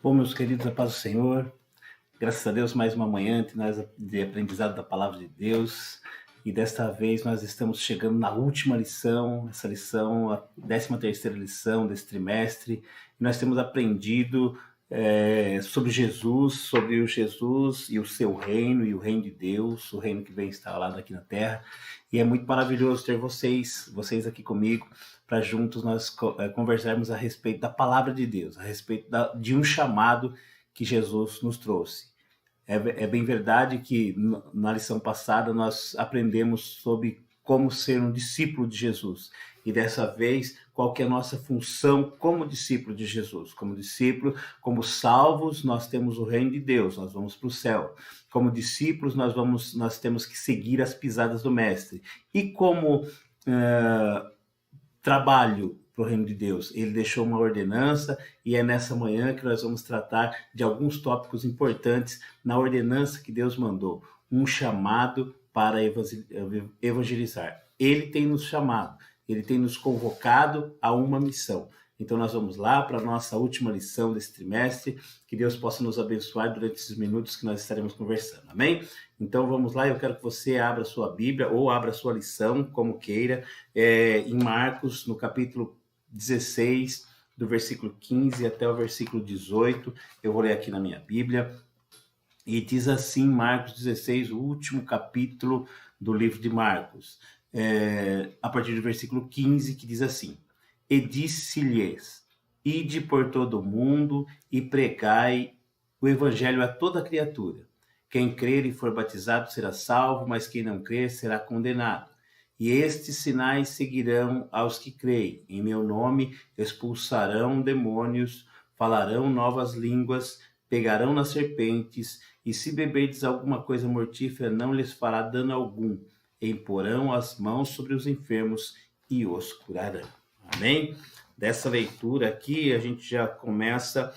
Bom, meus queridos, a paz do Senhor. Graças a Deus, mais uma manhã de aprendizado da Palavra de Deus. E desta vez nós estamos chegando na última lição, essa lição, a 13ª lição desse trimestre. E nós temos aprendido sobre Jesus e o seu reino, e o reino de Deus, o reino que vem instalado aqui na terra. E é muito maravilhoso ter vocês aqui comigo, para juntos nós conversarmos a respeito da palavra de Deus, a respeito de um chamado que Jesus nos trouxe. É bem verdade que na lição passada nós aprendemos sobre como ser um discípulo de Jesus. E dessa vez, qual que é a nossa função como discípulo de Jesus? Como discípulo, como salvos, nós temos o reino de Deus, nós vamos para o céu. Como discípulos, nós temos que seguir as pisadas do Mestre. E como trabalho para o reino de Deus, ele deixou uma ordenança, e é nessa manhã que nós vamos tratar de alguns tópicos importantes na ordenança que Deus mandou, um chamado para evangelizar. Ele tem nos chamado, ele tem nos convocado a uma missão. Então nós vamos lá para a nossa última lição desse trimestre, que Deus possa nos abençoar durante esses minutos que nós estaremos conversando, amém? Então vamos lá, eu quero que você abra sua Bíblia ou abra sua lição, como queira, em Marcos, no capítulo 16, do versículo 15 até o versículo 18, eu vou ler aqui na minha Bíblia, e diz assim, Marcos 16, o último capítulo do livro de Marcos, a partir do versículo 15, que diz assim: E disse-lhes, ide por todo o mundo e pregai o evangelho a toda criatura. Quem crer e for batizado será salvo, mas quem não crer será condenado. E estes sinais seguirão aos que creem. Em meu nome expulsarão demônios, falarão novas línguas, pegarão nas serpentes, e se beberdes alguma coisa mortífera, não lhes fará dano algum. Imporão as mãos sobre os enfermos e os curarão. Amém? Dessa leitura aqui, a gente já começa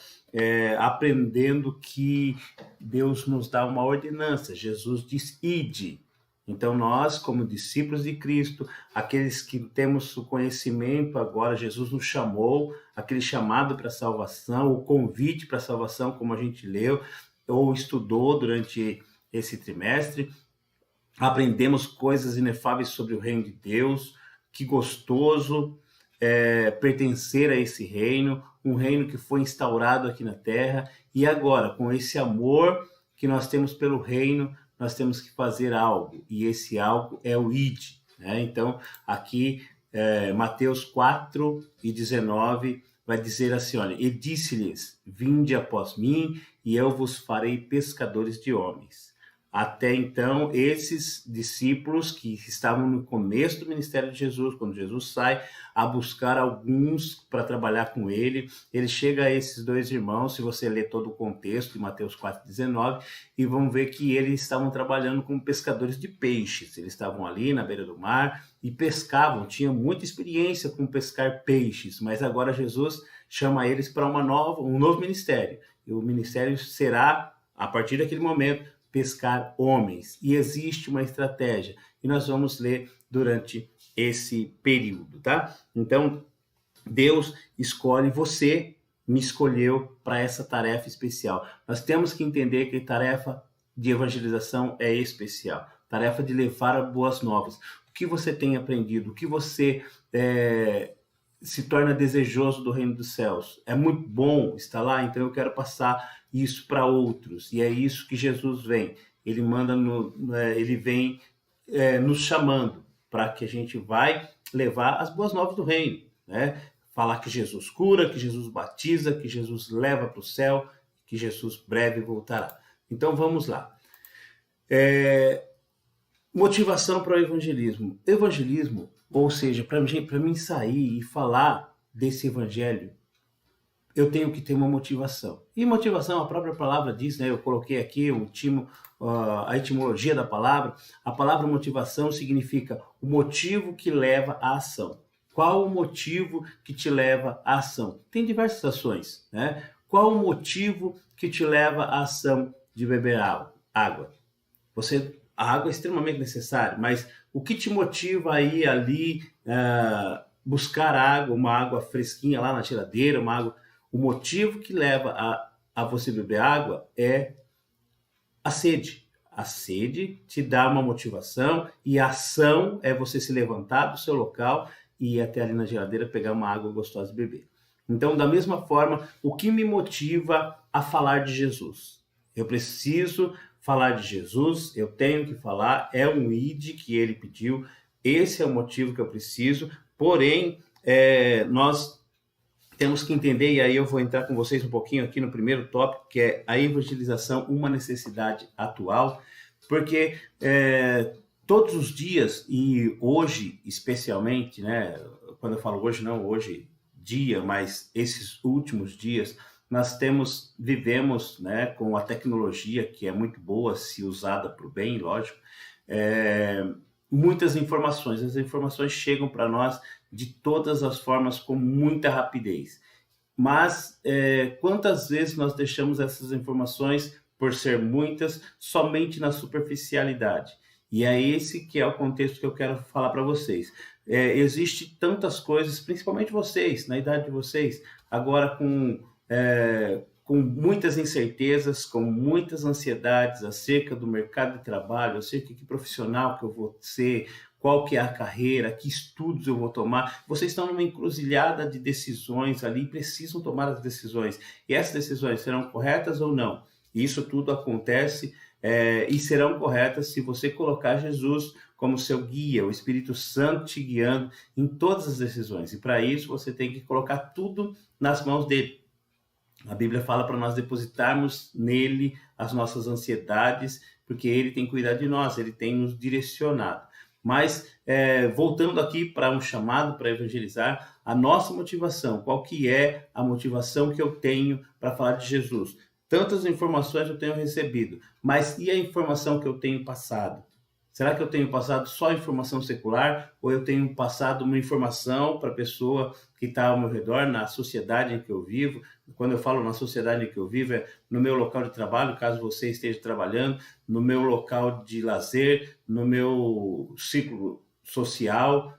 aprendendo que Deus nos dá uma ordenança. Jesus diz, ide. Então nós, como discípulos de Cristo, aqueles que temos o conhecimento agora, Jesus nos chamou, aquele chamado para a salvação, o convite para a salvação, como a gente leu ou estudou durante esse trimestre, aprendemos coisas inefáveis sobre o reino de Deus. Que gostoso pertencer a esse reino, um reino que foi instaurado aqui na terra, e agora, com esse amor que nós temos pelo reino, nós temos que fazer algo, e esse algo é o id, né? Então, aqui, Mateus 4:19, vai dizer assim, olha, e disse-lhes, vinde após mim, e eu vos farei pescadores de homens. Até então, esses discípulos que estavam no começo do ministério de Jesus, quando Jesus sai a buscar alguns para trabalhar com ele chega a esses dois irmãos, se você ler todo o contexto de Mateus 4:19, e vão ver que eles estavam trabalhando como pescadores de peixes. Eles estavam ali na beira do mar e pescavam, tinham muita experiência com pescar peixes, mas agora Jesus chama eles para um novo ministério. E o ministério será, a partir daquele momento, pescar homens, e existe uma estratégia, e nós vamos ler durante esse período, tá? Então, Deus escolhe, você me escolheu para essa tarefa especial. Nós temos que entender que a tarefa de evangelização é especial, tarefa de levar boas novas. O que você tem aprendido, o que você se torna desejoso do reino dos céus. É muito bom estar lá, então eu quero passar isso para outros. E é isso que Jesus vem. Ele ele vem nos chamando para que a gente vai levar as boas novas do reino, né? Falar que Jesus cura, que Jesus batiza, que Jesus leva para o céu, que Jesus breve voltará. Então vamos lá. Motivação para o evangelismo. Evangelismo, ou seja, para mim sair e falar desse evangelho, eu tenho que ter uma motivação. E motivação, a própria palavra diz, né? Eu coloquei aqui a etimologia da palavra. A palavra motivação significa o motivo que leva à ação. Qual o motivo que te leva à ação? Tem diversas ações, né? Qual o motivo que te leva à ação de beber água? A água é extremamente necessária, mas o que te motiva a ir ali buscar água, uma água fresquinha lá na geladeira, o motivo que leva a você beber água é a sede. A sede te dá uma motivação e a ação é você se levantar do seu local e ir até ali na geladeira pegar uma água gostosa e beber. Então, da mesma forma, o que me motiva a falar de Jesus? Eu preciso falar de Jesus, eu tenho que falar, é um ID que ele pediu, esse é o motivo que eu preciso, porém, nós temos que entender, e aí eu vou entrar com vocês um pouquinho aqui no primeiro tópico, que é a evangelização, uma necessidade atual, porque todos os dias, e hoje especialmente, né, quando eu falo hoje, não hoje dia, mas esses últimos dias, nós vivemos, né, com a tecnologia, que é muito boa se usada para o bem, lógico, muitas informações. As informações chegam para nós de todas as formas com muita rapidez. Mas quantas vezes nós deixamos essas informações, por ser muitas, somente na superficialidade? E é esse que é o contexto que eu quero falar para vocês. Existe tantas coisas, principalmente vocês, na idade de vocês, agora com muitas incertezas, com muitas ansiedades acerca do mercado de trabalho, acerca de que profissional que eu vou ser, qual que é a carreira, que estudos eu vou tomar. Vocês estão numa encruzilhada de decisões ali, precisam tomar as decisões. E essas decisões serão corretas ou não? Isso tudo acontece e serão corretas se você colocar Jesus como seu guia, o Espírito Santo te guiando em todas as decisões. E para isso você tem que colocar tudo nas mãos dele. A Bíblia fala para nós depositarmos nele as nossas ansiedades, porque ele tem cuidado de nós, ele tem nos direcionado. Mas, voltando aqui para um chamado para evangelizar, a nossa motivação, qual que é a motivação que eu tenho para falar de Jesus? Tantas informações eu tenho recebido, mas e a informação que eu tenho passado? Será que eu tenho passado só informação secular ou eu tenho passado uma informação para a pessoa que está ao meu redor, na sociedade em que eu vivo? Quando eu falo na sociedade em que eu vivo, é no meu local de trabalho, caso você esteja trabalhando, no meu local de lazer, no meu ciclo social,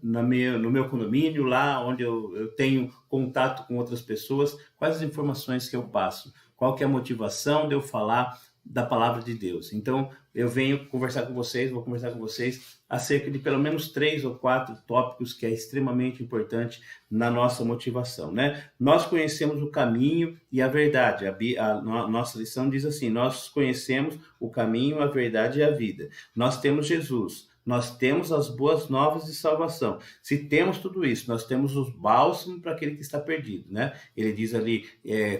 no meu condomínio, lá onde eu tenho contato com outras pessoas. Quais as informações que eu passo? Qual que é a motivação de eu falar da palavra de Deus? Então, eu venho conversar com vocês, vou conversar com vocês acerca de pelo menos 3 ou 4 tópicos que é extremamente importante na nossa motivação, né? Nós conhecemos o caminho e a verdade. A nossa lição diz assim: nós conhecemos o caminho, a verdade e a vida. Nós temos Jesus. Nós temos as boas novas de salvação. Se temos tudo isso, nós temos os bálsamos para aquele que está perdido, né? Ele diz ali,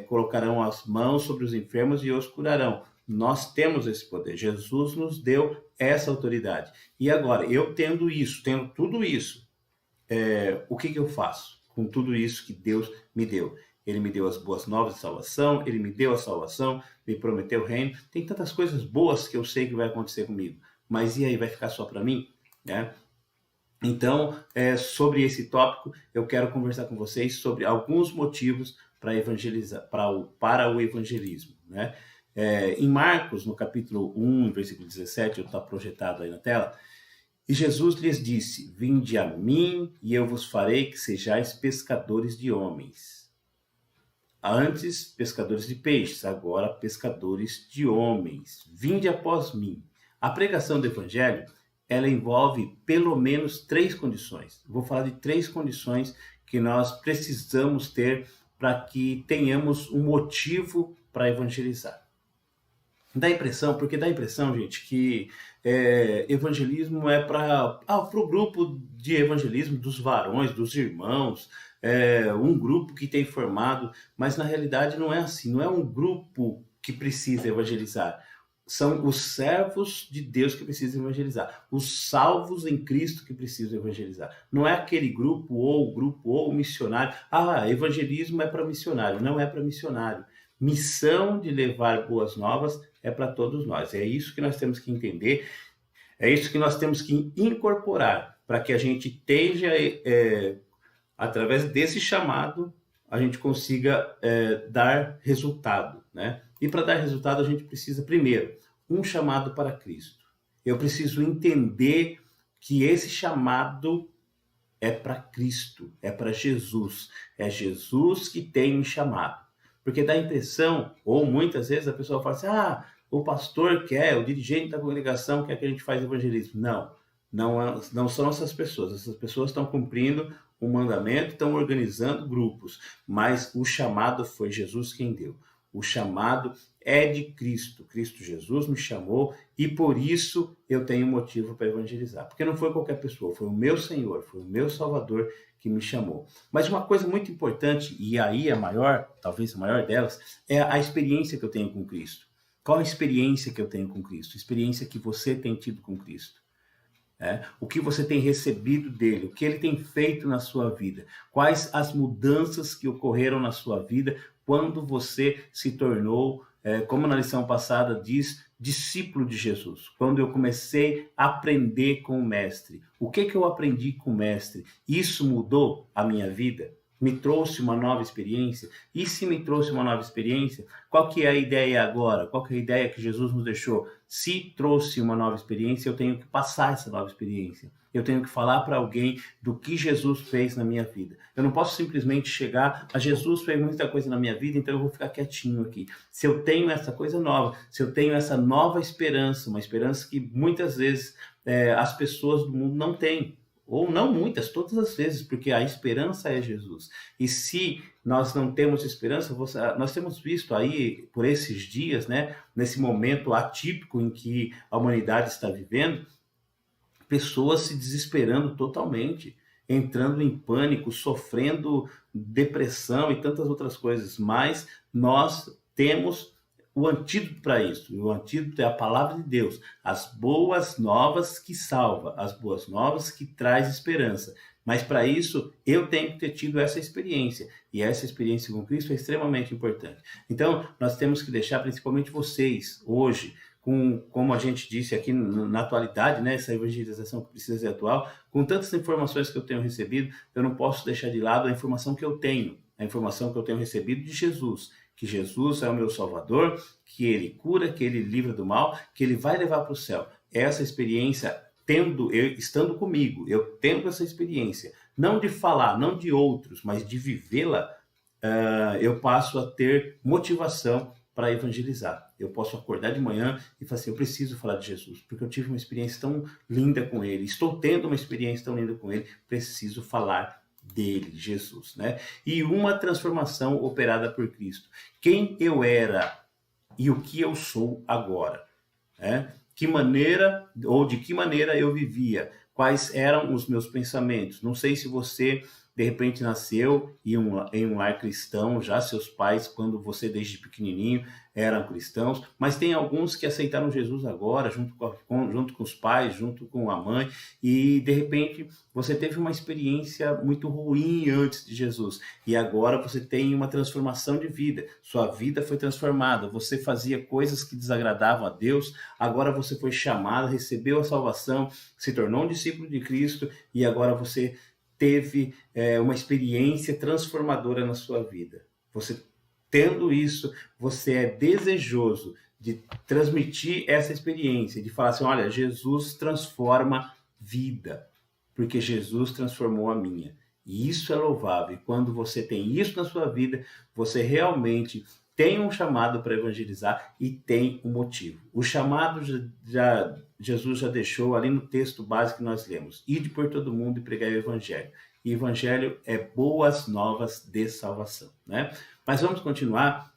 colocarão as mãos sobre os enfermos e os curarão. Nós temos esse poder. Jesus nos deu essa autoridade. E agora, eu tendo tudo isso, o que eu faço com tudo isso que Deus me deu? Ele me deu as boas novas de salvação, ele me deu a salvação, me prometeu o reino. Tem tantas coisas boas que eu sei que vai acontecer comigo. Mas e aí, vai ficar só para mim? Né? Então, sobre esse tópico, eu quero conversar com vocês sobre alguns motivos para evangelizar, para o evangelismo, né? Em Marcos, no capítulo 1, versículo 17, está projetado aí na tela, e Jesus lhes disse: vinde a mim e eu vos farei que sejais pescadores de homens. Antes, pescadores de peixes, agora pescadores de homens. Vinde após mim. A pregação do evangelho, ela envolve pelo menos 3 condições. Vou falar de 3 condições que nós precisamos ter para que tenhamos um motivo para evangelizar. Dá impressão, gente, que evangelismo é para o grupo de evangelismo dos varões, dos irmãos, um grupo que tem formado, mas na realidade não é assim, não é um grupo que precisa evangelizar. São os servos de Deus que precisam evangelizar, os salvos em Cristo que precisam evangelizar. Não é aquele grupo ou missionário. Evangelismo é para missionário. Não é para missionário. Missão de levar boas novas é para todos nós. É isso que nós temos que entender, é isso que nós temos que incorporar para que a gente esteja, através desse chamado, a gente consiga dar resultado, né? E para dar resultado, a gente precisa, primeiro, um chamado para Cristo. Eu preciso entender que esse chamado é para Cristo, é para Jesus. É Jesus que tem me chamado. Porque dá a impressão, ou muitas vezes a pessoa fala assim, o pastor quer, o dirigente da congregação quer que a gente faça evangelismo. Não são essas pessoas estão cumprindo um mandamento, estão organizando grupos, mas o chamado foi Jesus quem deu. O chamado é de Cristo. Cristo Jesus me chamou e por isso eu tenho motivo para evangelizar. Porque não foi qualquer pessoa, foi o meu Senhor, foi o meu Salvador que me chamou. Mas uma coisa muito importante, e aí a maior, talvez a maior delas, é a experiência que eu tenho com Cristo. Qual a experiência que eu tenho com Cristo? A experiência que você tem tido com Cristo. O que você tem recebido dele, o que ele tem feito na sua vida, quais as mudanças que ocorreram na sua vida quando você se tornou, como na lição passada diz, discípulo de Jesus. Quando eu comecei a aprender com o mestre. O que eu aprendi com o mestre? Isso mudou a minha vida? Me trouxe uma nova experiência? E se me trouxe uma nova experiência, qual que é a ideia agora? Qual que é a ideia que Jesus nos deixou? Se trouxe uma nova experiência, eu tenho que passar essa nova experiência. Eu tenho que falar para alguém do que Jesus fez na minha vida. Eu não posso simplesmente chegar a Jesus fez muita coisa na minha vida, então eu vou ficar quietinho aqui. Se eu tenho essa coisa nova, se eu tenho essa nova esperança, uma esperança que muitas vezes as pessoas do mundo não têm, ou não muitas, todas as vezes, porque a esperança é Jesus. E se nós não temos esperança, nós temos visto aí, por esses dias, né, nesse momento atípico em que a humanidade está vivendo, pessoas se desesperando totalmente, entrando em pânico, sofrendo depressão e tantas outras coisas. Mas nós temos o antídoto para isso. E o antídoto é a palavra de Deus. As boas novas que salva, as boas novas que traz esperança. Mas para isso, eu tenho que ter tido essa experiência. E essa experiência com Cristo é extremamente importante. Então, nós temos que deixar, principalmente vocês, hoje, como a gente disse aqui na atualidade, né, essa evangelização que precisa ser atual, com tantas informações que eu tenho recebido, eu não posso deixar de lado a informação que eu tenho recebido de Jesus, que Jesus é o meu Salvador, que Ele cura, que Ele livra do mal, que Ele vai levar para o céu. Essa experiência, estando comigo, eu tendo essa experiência, não de falar, não de outros, mas de vivê-la, eu passo a ter motivação para evangelizar. Eu posso acordar de manhã e falar assim, eu preciso falar de Jesus, porque eu tive uma experiência tão linda com Ele, estou tendo uma experiência tão linda com Ele, preciso falar dele, Jesus, né? E uma transformação operada por Cristo. Quem eu era e o que eu sou agora, né? De que maneira eu vivia, quais eram os meus pensamentos. Não sei se você de repente nasceu em um lar cristão, já seus pais, quando você desde pequenininho, eram cristãos, mas tem alguns que aceitaram Jesus agora, junto com os pais, junto com a mãe, e de repente você teve uma experiência muito ruim antes de Jesus, e agora você tem uma transformação de vida, sua vida foi transformada, você fazia coisas que desagradavam a Deus, agora você foi chamado, recebeu a salvação, se tornou um discípulo de Cristo, e agora você teve uma experiência transformadora na sua vida. Você tendo isso, você é desejoso de transmitir essa experiência, de falar assim, olha, Jesus transforma vida, porque Jesus transformou a minha. E isso é louvável. E quando você tem isso na sua vida, você realmente tem um chamado para evangelizar e tem um motivo. O chamado Jesus já deixou ali no texto básico que nós lemos. Ide por todo mundo e pregai o evangelho. E evangelho é boas novas de salvação, né? Mas vamos continuar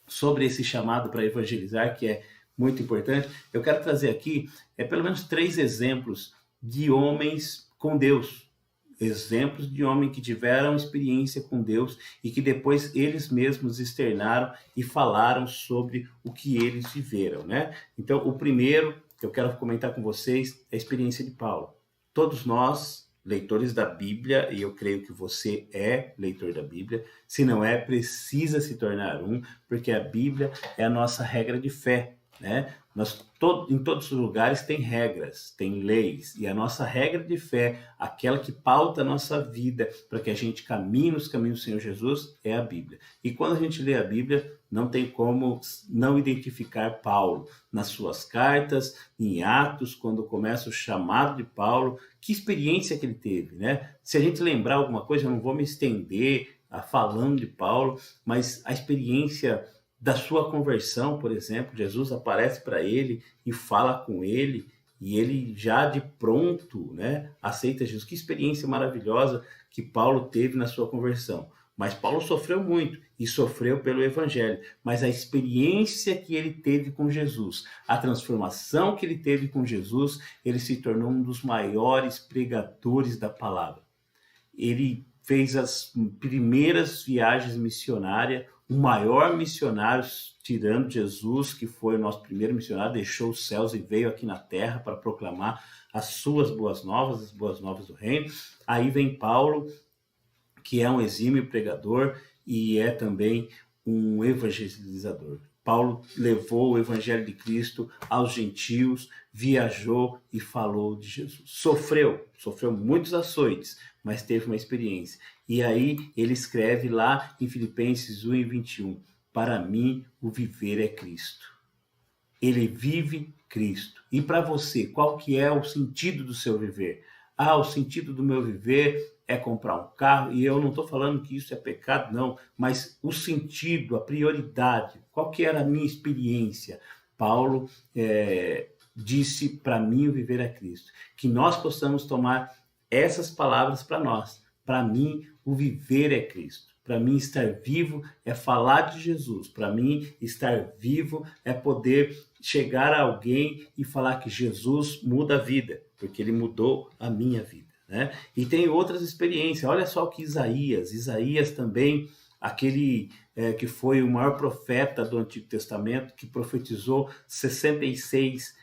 sobre esse chamado para evangelizar, que é muito importante. Eu quero trazer aqui pelo menos 3 exemplos de homens com Deus. Exemplos de homens que tiveram experiência com Deus e que depois eles mesmos externaram e falaram sobre o que eles viveram, né? Então, o primeiro que eu quero comentar com vocês é a experiência de Paulo. Todos nós, leitores da Bíblia, e eu creio que você é leitor da Bíblia, se não é, precisa se tornar um, porque a Bíblia é a nossa regra de fé, né? Em todos os lugares tem regras, tem leis, e a nossa regra de fé, aquela que pauta a nossa vida para que a gente caminhe nos caminhos do Senhor Jesus, é a Bíblia. E quando a gente lê a Bíblia, não tem como não identificar Paulo nas suas cartas, em Atos, quando começa o chamado de Paulo, que experiência que ele teve, né? Se a gente lembrar alguma coisa, eu não vou me estender falando de Paulo, mas a experiência da sua conversão, por exemplo, Jesus aparece para ele e fala com ele, e ele já de pronto, né, aceita Jesus. Que experiência maravilhosa que Paulo teve na sua conversão. Mas Paulo sofreu muito e sofreu pelo Evangelho. Mas a experiência que ele teve com Jesus, a transformação que ele teve com Jesus, ele se tornou um dos maiores pregadores da palavra. Ele fez as primeiras viagens missionárias, o maior missionário, tirando Jesus, que foi o nosso primeiro missionário, deixou os céus e veio aqui na terra para proclamar as suas boas novas, as boas novas do reino. Aí vem Paulo, que é um exímio pregador e é também um evangelizador. Paulo levou o evangelho de Cristo aos gentios, viajou e falou de Jesus. Sofreu muitos açoites, mas teve uma experiência. E aí ele escreve lá em Filipenses 1:21, para mim o viver é Cristo. Ele vive Cristo. E para você, qual que é o sentido do seu viver? O sentido do meu viver é comprar um carro, e eu não estou falando que isso é pecado, não, mas o sentido, a prioridade, qual que era a minha experiência? Paulo disse, para mim o viver é Cristo. Que nós possamos tomar essas palavras para nós. Para mim o viver é Cristo. Para mim estar vivo é falar de Jesus. Para mim estar vivo é poder chegar a alguém e falar que Jesus muda a vida, porque ele mudou a minha vida. Né? E tem outras experiências. Olha só o que Isaías também, aquele que foi o maior profeta do Antigo Testamento, que profetizou 66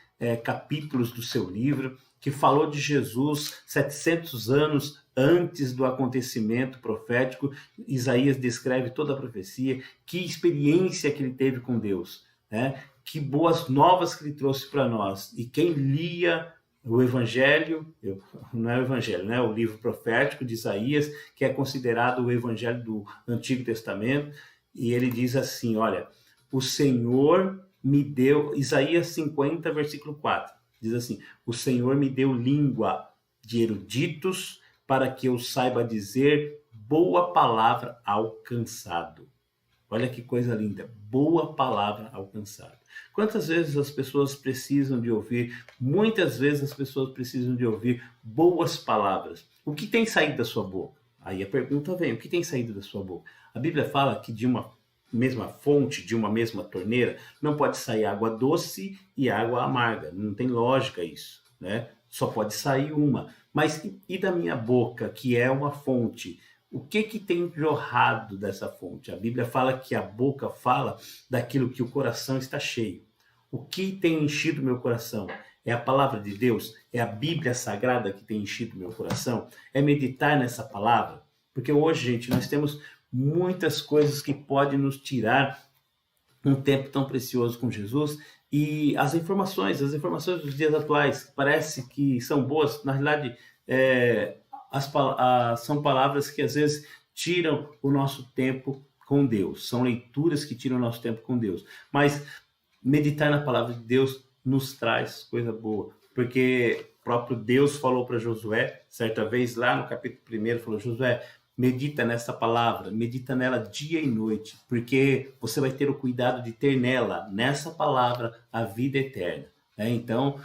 capítulos do seu livro, que falou de Jesus 700 anos antes do acontecimento profético. Isaías descreve toda a profecia, que experiência que ele teve com Deus, né? Que boas novas que ele trouxe para nós. E quem lia o Evangelho, não é o Evangelho, né? O livro profético de Isaías, que é considerado o Evangelho do Antigo Testamento, e ele diz assim, olha, o Senhor me deu, Isaías 50, versículo 4, diz assim, o Senhor me deu língua de eruditos para que eu saiba dizer boa palavra ao cansado. Olha que coisa linda, boa palavra ao cansado. Quantas vezes as pessoas precisam de ouvir, muitas vezes as pessoas precisam de ouvir boas palavras. O que tem saído da sua boca? Aí a pergunta vem, o que tem saído da sua boca? A Bíblia fala que de uma mesma fonte, de uma mesma torneira, não pode sair água doce e água amarga. Não tem lógica isso, né? Só pode sair uma. Mas e da minha boca, que é uma fonte? O que tem jorrado dessa fonte? A Bíblia fala que a boca fala daquilo que o coração está cheio. O que tem enchido meu coração? É a palavra de Deus? É a Bíblia Sagrada que tem enchido meu coração? É meditar nessa palavra? Porque hoje, gente, nós temos muitas coisas que podem nos tirar um tempo tão precioso com Jesus, e as informações dos dias atuais, parece que são boas, na realidade, são palavras que às vezes tiram o nosso tempo com Deus, são leituras que tiram o nosso tempo com Deus, mas meditar na palavra de Deus nos traz coisa boa, porque o próprio Deus falou para Josué, certa vez lá no capítulo 1, falou, Josué, medita nessa palavra, medita nela dia e noite, porque você vai ter o cuidado de ter nessa palavra, a vida eterna. Então,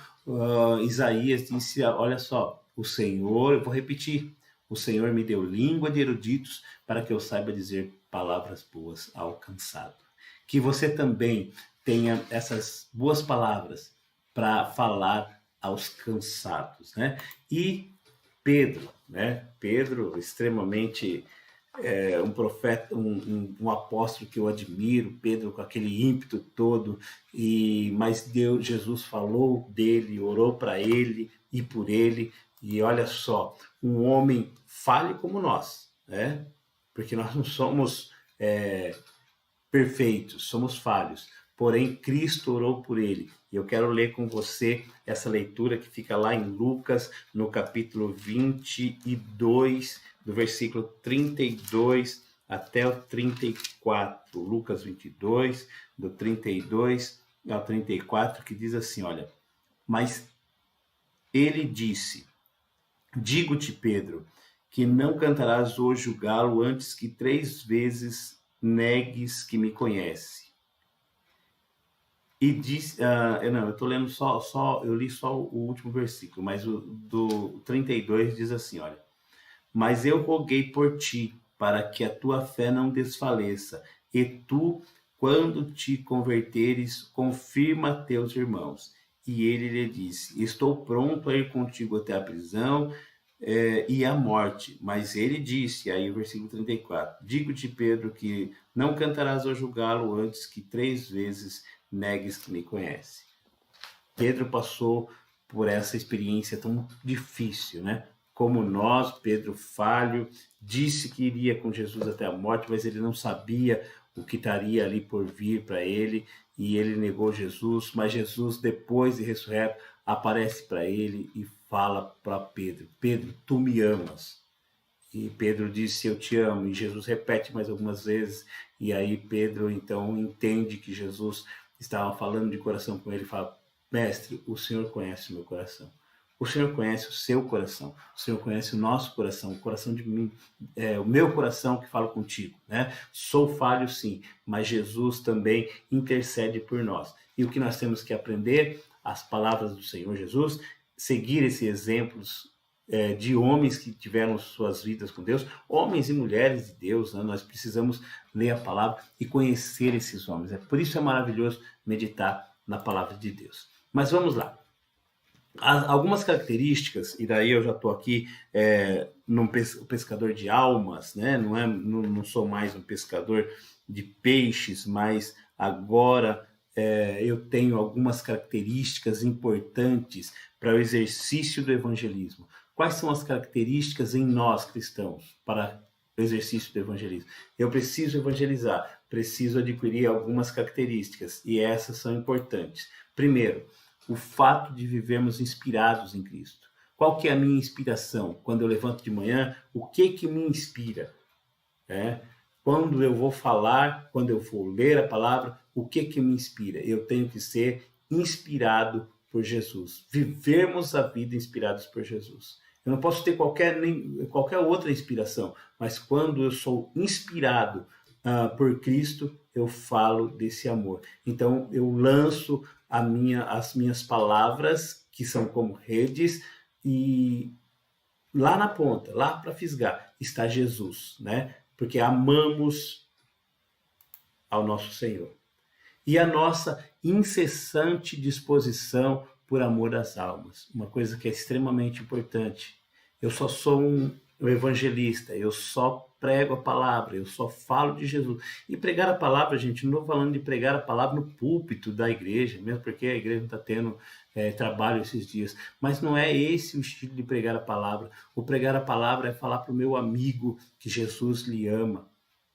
Isaías disse, olha só, o Senhor, eu vou repetir, o Senhor me deu língua de eruditos para que eu saiba dizer palavras boas ao cansado. Que você também tenha essas boas palavras para falar aos cansados, né? E Pedro, né? Pedro, extremamente um profeta, um apóstolo que eu admiro, Pedro com aquele ímpeto todo, mas Jesus falou dele, orou para ele e por ele, e olha só, um homem falho como nós, né? Porque nós não somos perfeitos, somos falhos. Porém, Cristo orou por ele. E eu quero ler com você essa leitura que fica lá em Lucas, no capítulo 22, do versículo 32 até o 34. Lucas 22, do 32 ao 34, que diz assim, olha, mas ele disse, digo-te, Pedro, que não cantarás hoje o galo antes que 3 vezes negues que me conhece. E diz, não, eu estou lendo eu li só o último versículo, mas o do 32 diz assim, olha: mas eu roguei por ti, para que a tua fé não desfaleça, e tu, quando te converteres, confirma a teus irmãos. E ele lhe disse: estou pronto a ir contigo até a prisão e a morte. Mas ele disse, aí o versículo 34, digo-te, Pedro, que não cantarás hoje o galo antes que 3 vezes negues que me conhece. Pedro passou por essa experiência tão difícil, né? Como nós, Pedro falho, disse que iria com Jesus até a morte, mas ele não sabia o que estaria ali por vir para ele, e ele negou Jesus, mas Jesus, depois de ressurreto, aparece para ele e fala para Pedro: Pedro, tu me amas? E Pedro disse: eu te amo. E Jesus repete mais algumas vezes, e aí Pedro então entende que Jesus estava falando de coração com ele e fala: mestre, o Senhor conhece o meu coração. O Senhor conhece o seu coração. O Senhor conhece o nosso coração, o coração de mim, o meu coração que fala contigo, né? Sou falho, sim, mas Jesus também intercede por nós. E o que nós temos que aprender, as palavras do Senhor Jesus, seguir esses exemplos de homens que tiveram suas vidas com Deus, homens e mulheres de Deus, né? Nós precisamos ler a palavra e conhecer esses homens. Por isso é maravilhoso meditar na palavra de Deus. Mas vamos lá. Algumas características, e daí eu já estou aqui num pescador de almas, né? Não sou mais um pescador de peixes, mas agora eu tenho algumas características importantes para o exercício do evangelismo. Quais são as características em nós cristãos para o exercício do evangelismo? Eu preciso evangelizar, preciso adquirir algumas características, e essas são importantes. Primeiro, o fato de vivermos inspirados em Cristo. Qual que é a minha inspiração? Quando eu levanto de manhã, o que me inspira? Quando eu vou falar, quando eu for ler a palavra, o que me inspira? Eu tenho que ser inspirado por Jesus. Vivermos a vida inspirados por Jesus. Eu não posso ter qualquer outra inspiração, mas quando eu sou inspirado por Cristo, eu falo desse amor. Então, eu lanço as minhas palavras, que são como redes, e lá na ponta, lá para fisgar, está Jesus, né? Porque amamos ao nosso Senhor. E a nossa incessante disposição por amor às almas. Uma coisa que é extremamente importante. Eu só sou um evangelista, eu só prego a palavra, eu só falo de Jesus. E pregar a palavra, gente, não estou falando de pregar a palavra no púlpito da igreja, mesmo porque a igreja não está tendo trabalho esses dias. Mas não é esse o estilo de pregar a palavra. O pregar a palavra é falar para o meu amigo que Jesus lhe ama.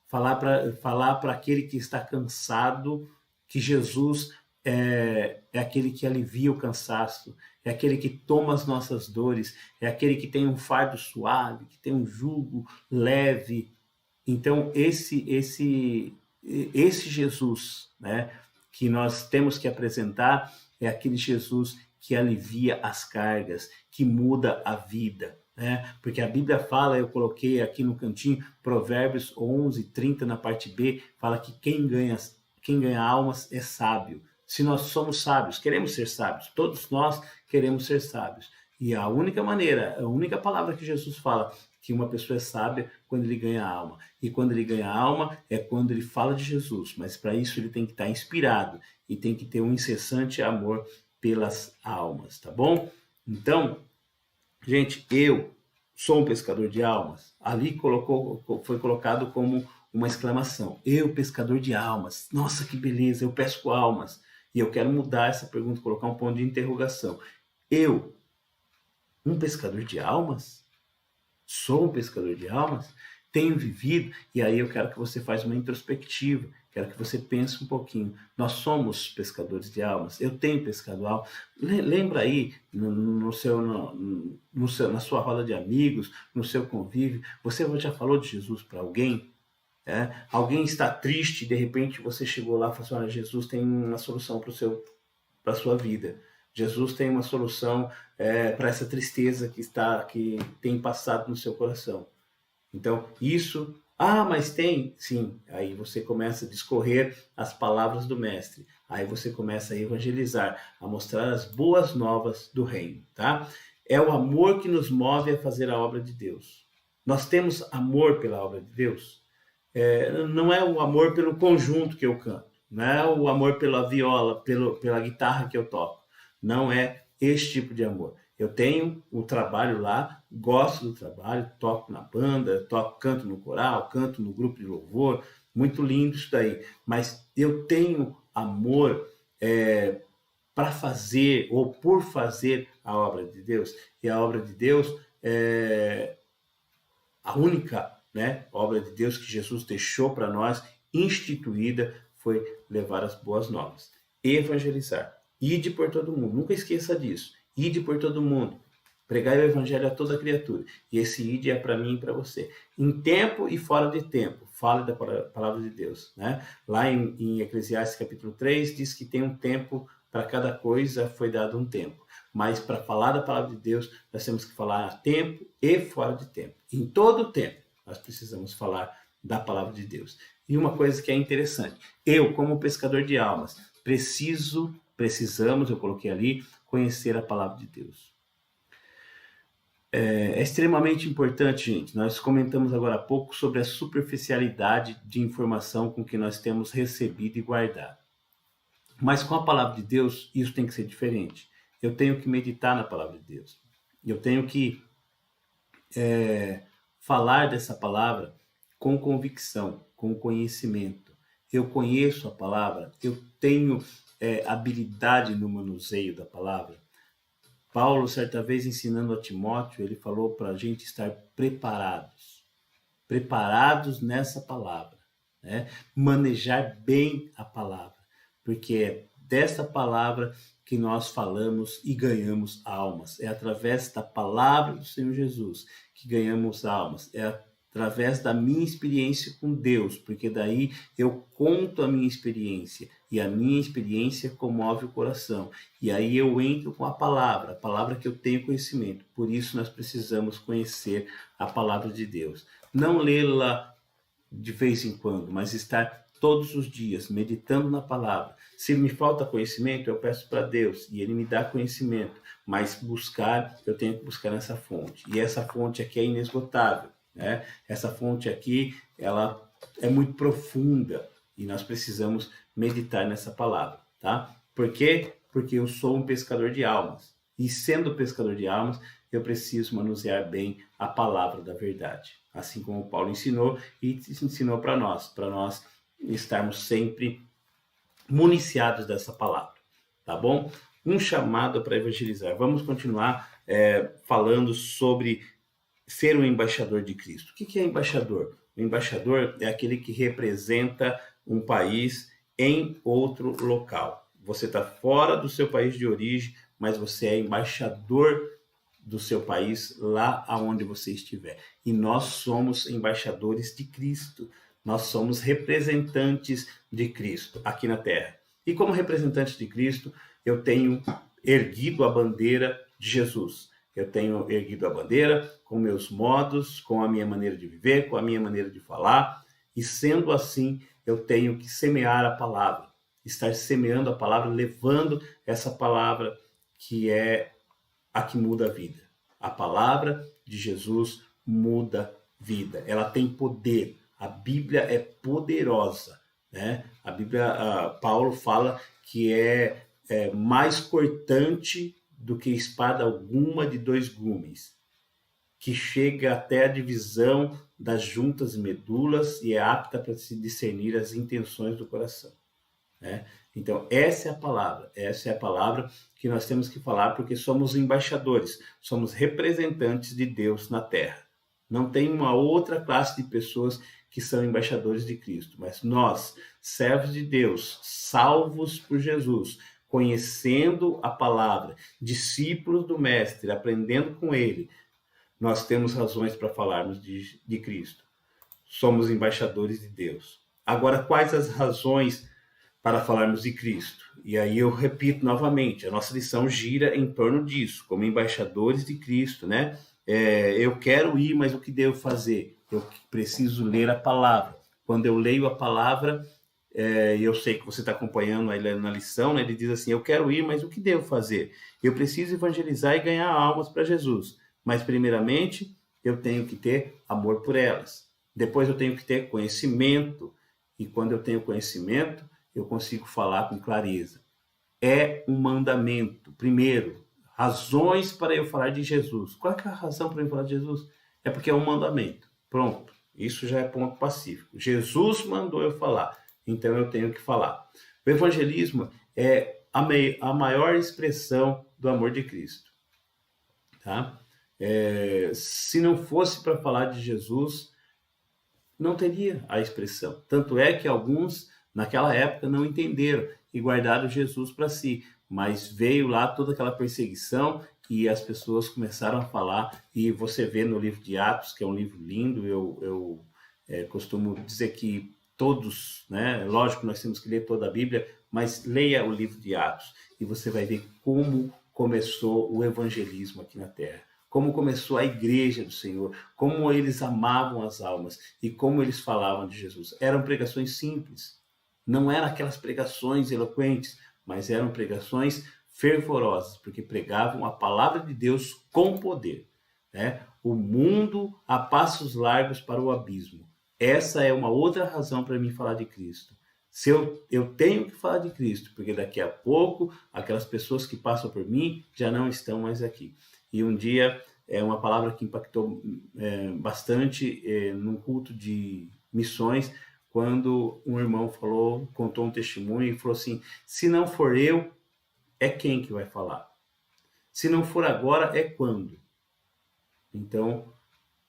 Falar para aquele que está cansado, que Jesus é aquele que alivia o cansaço, é aquele que toma as nossas dores, é aquele que tem um fardo suave, que tem um jugo leve. Então, esse Jesus, né, que nós temos que apresentar é aquele Jesus que alivia as cargas, que muda a vida. Porque a Bíblia fala, eu coloquei aqui no cantinho, Provérbios 11:30 na parte B, fala que quem ganha almas é sábio. Se nós somos sábios, queremos ser sábios, todos nós queremos ser sábios. E a única palavra que Jesus fala que uma pessoa é sábia quando ele ganha alma. E quando ele ganha alma é quando ele fala de Jesus. Mas para isso ele tem que estar inspirado e tem que ter um incessante amor pelas almas, tá bom? Então, gente, eu sou um pescador de almas. Ali foi colocado como uma exclamação. Eu, pescador de almas. Nossa, que beleza, eu pesco almas. E eu quero mudar essa pergunta, colocar um ponto de interrogação. Eu, um pescador de almas? Sou um pescador de almas? Tenho vivido? E aí eu quero que você faça uma introspectiva. Quero que você pense um pouquinho. Nós somos pescadores de almas. Eu tenho pescado almas. Lembra aí, na sua roda de amigos, no seu convívio, você já falou de Jesus para alguém? Alguém está triste, de repente você chegou lá e falou assim: olha, Jesus tem uma solução para a sua vida. Jesus tem uma solução para essa tristeza que tem passado no seu coração. Então, isso... mas tem? Sim. Aí você começa a discorrer as palavras do Mestre. Aí você começa a evangelizar, a mostrar as boas novas do reino, tá? É o amor que nos move a fazer a obra de Deus. Nós temos amor pela obra de Deus. Não é o amor pelo conjunto que eu canto, não é o amor pela viola, pela guitarra que eu toco. Não é esse tipo de amor. Eu tenho o trabalho lá, gosto do trabalho, toco na banda, canto no coral, canto no grupo de louvor, muito lindo isso daí. Mas eu tenho amor para fazer ou por fazer a obra de Deus. E a obra de Deus é a única, obra de Deus que Jesus deixou para nós, instituída, foi levar as boas novas, evangelizar, ide por todo mundo, nunca esqueça disso, ide por todo mundo, pregar o evangelho a toda criatura, e esse ide é para mim e para você, em tempo e fora de tempo, fale da palavra de Deus, Lá em Eclesiastes capítulo 3, diz que tem um tempo para cada coisa, foi dado um tempo. Mas para falar da palavra de Deus, nós temos que falar a tempo e fora de tempo. Em todo tempo, nós precisamos falar da palavra de Deus. E uma coisa que é interessante, eu, como pescador de almas, precisamos, eu coloquei ali, conhecer a palavra de Deus. É extremamente importante, gente. Nós comentamos agora há pouco sobre a superficialidade de informação com que nós temos recebido e guardado. Mas com a palavra de Deus, isso tem que ser diferente. Eu tenho que meditar na palavra de Deus. Eu tenho que falar dessa palavra com convicção, com conhecimento. Eu conheço a palavra, eu tenho habilidade no manuseio da palavra. Paulo, certa vez, ensinando a Timóteo, ele falou para a gente estar preparados nessa palavra, manejar bem a palavra, porque é dessa palavra que nós falamos e ganhamos almas. É através da palavra do Senhor Jesus que ganhamos almas. É através da minha experiência com Deus, porque daí eu conto a minha experiência e a minha experiência comove o coração. E aí eu entro com a palavra que eu tenho conhecimento. Por isso nós precisamos conhecer a palavra de Deus. Não lê-la de vez em quando, mas estar todos os dias meditando na palavra. Se me falta conhecimento, eu peço para Deus e Ele me dá conhecimento. Mas eu tenho que buscar nessa fonte. E essa fonte aqui é inesgotável. Essa fonte aqui, ela é muito profunda e nós precisamos meditar nessa palavra, tá? Por quê? Porque eu sou um pescador de almas. E sendo pescador de almas, eu preciso manusear bem a palavra da verdade. Assim como Paulo ensinou e ensinou para nós estarmos sempre municiados dessa palavra, tá bom? Um chamado para evangelizar. Vamos continuar falando sobre ser um embaixador de Cristo. O que é embaixador? O embaixador é aquele que representa um país em outro local. Você está fora do seu país de origem, mas você é embaixador do seu país lá aonde você estiver. E nós somos embaixadores de Cristo. Nós somos representantes de Cristo aqui na Terra. E como representante de Cristo, eu tenho erguido a bandeira de Jesus. Eu tenho erguido a bandeira com meus modos, com a minha maneira de viver, com a minha maneira de falar. E sendo assim, eu tenho que semear a palavra. Estar semeando a palavra, levando essa palavra que é a que muda a vida. A palavra de Jesus muda vida. Ela tem poder. A Bíblia é poderosa, A Bíblia, Paulo fala que é mais cortante do que espada alguma de 2 gumes, que chega até a divisão das juntas e medulas e é apta para se discernir as intenções do coração. Então, essa é a palavra que nós temos que falar, porque somos embaixadores, somos representantes de Deus na terra. Não tem uma outra classe de pessoas que são embaixadores de Cristo, mas nós, servos de Deus, salvos por Jesus, conhecendo a palavra, discípulos do Mestre, aprendendo com ele, nós temos razões para falarmos de Cristo. Somos embaixadores de Deus. Agora, quais as razões para falarmos de Cristo? E aí eu repito novamente, a nossa lição gira em torno disso, como embaixadores de Cristo, né? Eu quero ir, mas o que devo fazer? Eu preciso ler a palavra. Quando eu leio a palavra, eu sei que você está acompanhando aí na lição, né? Ele diz assim, eu quero ir, mas o que devo fazer? Eu preciso evangelizar e ganhar almas para Jesus. Mas primeiramente, eu tenho que ter amor por elas. Depois eu tenho que ter conhecimento. E quando eu tenho conhecimento, eu consigo falar com clareza. É um mandamento. Primeiro, razões para eu falar de Jesus. Qual é a razão para eu falar de Jesus? É porque é um mandamento. Pronto. Isso já é ponto pacífico. Jesus mandou eu falar, então eu tenho que falar. O evangelismo é a maior expressão do amor de Cristo. Tá? Se não fosse para falar de Jesus, não teria a expressão. Tanto é que alguns, naquela época, não entenderam e guardaram Jesus para si. Mas veio lá toda aquela perseguição e as pessoas começaram a falar. E você vê no livro de Atos, que é um livro lindo, eu costumo dizer que todos, né? Lógico, nós temos que ler toda a Bíblia, mas leia o livro de Atos e você vai ver como começou o evangelismo aqui na Terra. Como começou a igreja do Senhor, como eles amavam as almas e como eles falavam de Jesus. Eram pregações simples, não eram aquelas pregações eloquentes, mas eram pregações fervorosas, porque pregavam a palavra de Deus com poder. Né? O mundo a passos largos para o abismo. Essa é uma outra razão para mim falar de Cristo. Se eu tenho que falar de Cristo, porque daqui a pouco aquelas pessoas que passam por mim já não estão mais aqui. E um dia, uma palavra que impactou bastante num culto de missões, quando um irmão contou um testemunho e falou assim, se não for eu, é quem que vai falar? Se não for agora, é quando? Então,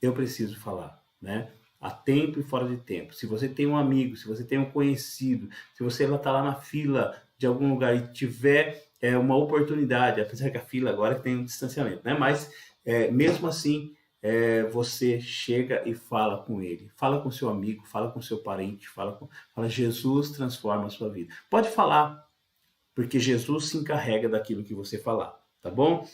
eu preciso falar, né? A tempo e fora de tempo. Se você tem um amigo, se você tem um conhecido, se você está lá na fila de algum lugar e tiver uma oportunidade, apesar que a fila agora tem um distanciamento, né? Mas mesmo assim, você chega e fala com ele. Fala com seu amigo, fala com seu parente, fala Jesus transforma a sua vida. Pode falar, porque Jesus se encarrega daquilo que você falar, tá bom?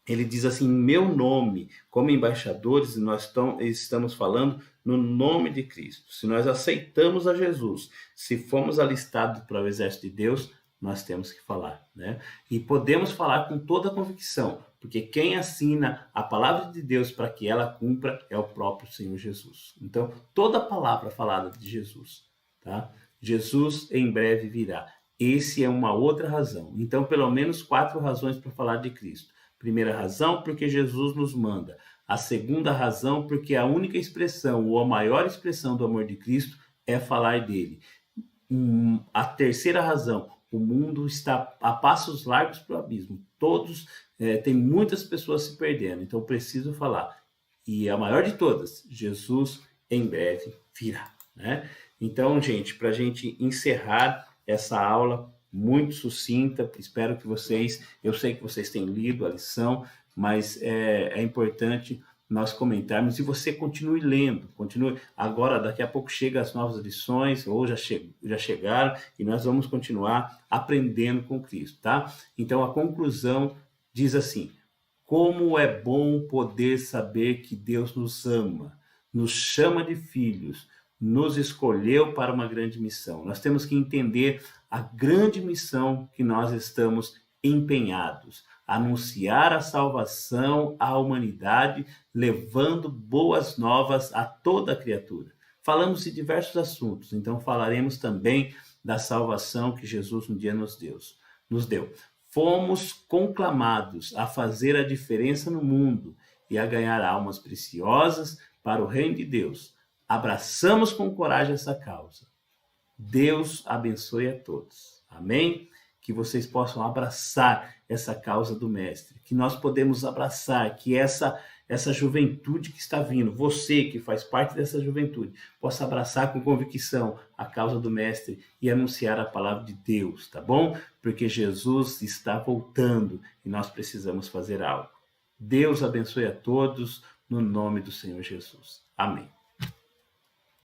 Ele diz assim, meu nome, como embaixadores, nós estamos falando no nome de Cristo. Se nós aceitamos a Jesus, se fomos alistados para o exército de Deus, nós temos que falar, né? E podemos falar com toda a convicção, porque quem assina a palavra de Deus para que ela cumpra é o próprio Senhor Jesus. Então, toda a palavra falada de Jesus, tá? Jesus em breve virá. Essa é uma outra razão. Então, pelo menos 4 razões para falar de Cristo. Primeira razão, porque Jesus nos manda. A segunda razão, porque a única expressão, ou a maior expressão do amor de Cristo é falar dele. A terceira razão, o mundo está a passos largos para o abismo. Tem muitas pessoas se perdendo, então preciso falar. E a maior de todas, Jesus em breve virá. Né? Então, gente, para a gente encerrar essa aula, muito sucinta, espero que eu sei que vocês têm lido a lição, mas é importante nós comentarmos e você continue lendo, agora daqui a pouco chegam as novas lições, ou já chegaram, e nós vamos continuar aprendendo com Cristo, tá? Então a conclusão diz assim, como é bom poder saber que Deus nos ama, nos chama de filhos, nos escolheu para uma grande missão. Nós temos que entender a grande missão que nós estamos empenhados, anunciar a salvação à humanidade, levando boas novas a toda a criatura. Falamos de diversos assuntos, então falaremos também da salvação que Jesus um dia nos deu. Fomos conclamados a fazer a diferença no mundo e a ganhar almas preciosas para o reino de Deus. Abraçamos com coragem essa causa. Deus abençoe a todos. Amém? Que vocês possam abraçar essa causa do Mestre. Que nós podemos abraçar, que essa juventude que está vindo, você que faz parte dessa juventude, possa abraçar com convicção a causa do Mestre e anunciar a palavra de Deus, tá bom? Porque Jesus está voltando e nós precisamos fazer algo. Deus abençoe a todos no nome do Senhor Jesus. Amém.